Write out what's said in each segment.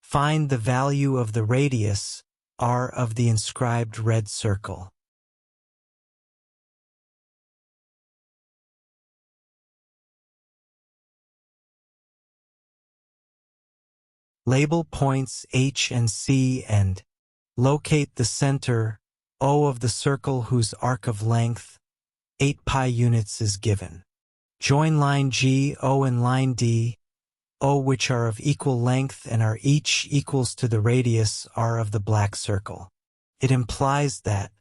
Find the value of the radius, r, of the inscribed red circle. Label points H and C and locate the center, O, of the circle whose arc of length, 8 pi units, is given. Join line G, O and line D, O, which are of equal length and are each equals to the radius r of the black circle. It implies that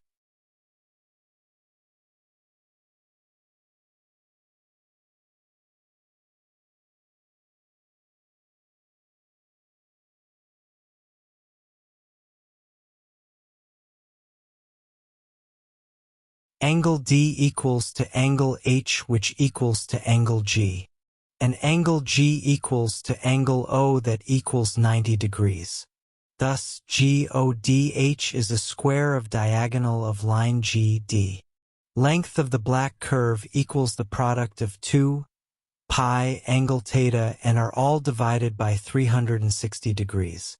angle D equals to angle H, which equals to angle G, and angle G equals to angle O that equals 90 degrees. Thus, GODH is a square of diagonal of line GD. Length of the black curve equals the product of 2 pi angle theta and are all divided by 360 degrees.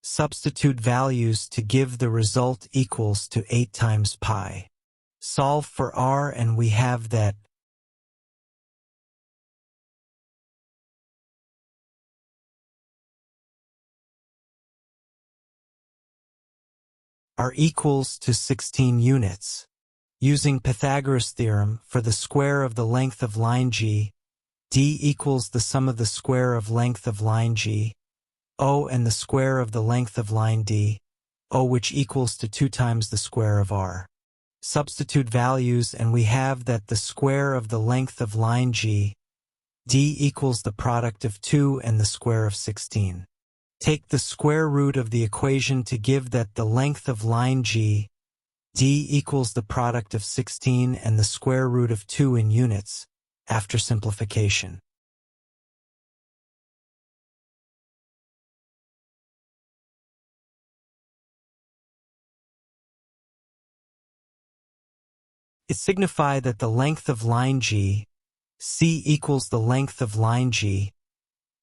Substitute values to give the result equals to 8 times pi. Solve for r and we have that r equals to 16 units. Using Pythagoras' theorem, for the square of the length of line G, D equals the sum of the square of length of line G, O, and the square of the length of line D, O, which equals to 2 times the square of r. Substitute values and we have that the square of the length of line G, D, equals the product of 2 and the square of 16. Take the square root of the equation to give that the length of line G, D, equals the product of 16 and the square root of 2 in units, after simplification. It signifies that the length of line G, C, equals the length of line G,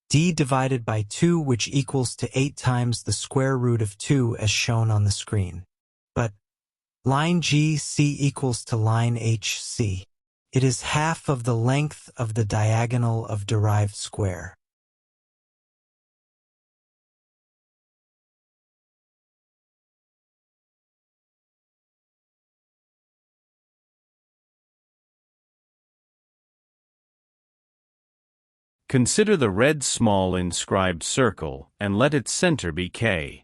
D divided by 2, which equals to 8 times the square root of 2 as shown on the screen. But line GC equals to line HC. It is half of the length of the diagonal of derived square. Consider the red small inscribed circle and let its center be K.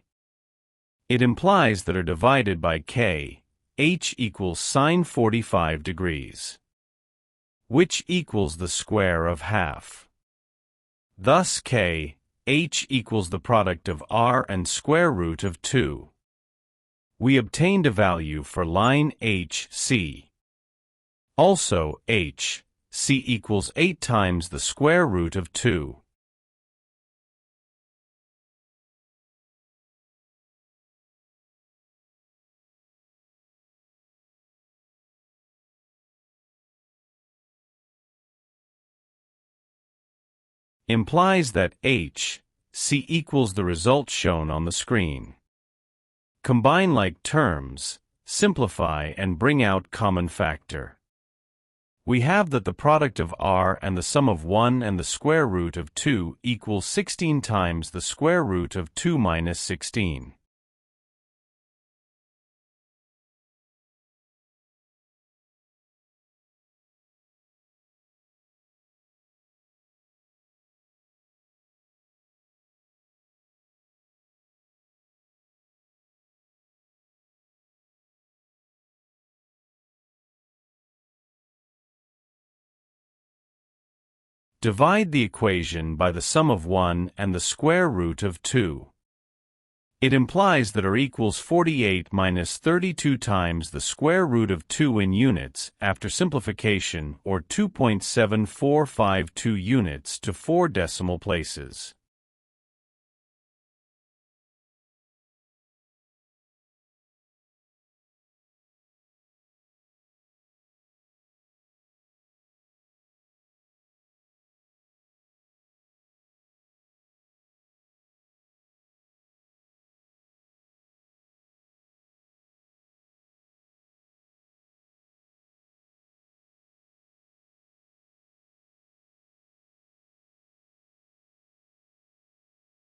It implies that are divided by K, H equals sine 45 degrees, which equals the square of half. Thus K, H equals the product of r and square root of 2. We obtained a value for line HC. Also H, C equals 8 times the square root of 2. Implies that H, C equals the result shown on the screen. Combine like terms, simplify and bring out common factor. We have that the product of r and the sum of 1 and the square root of 2 equals 16 times the square root of 2 minus 16. Divide the equation by the sum of 1 and the square root of 2. It implies that r equals 48 minus 32 times the square root of 2 in units after simplification, or 2.7452 units to 4 decimal places.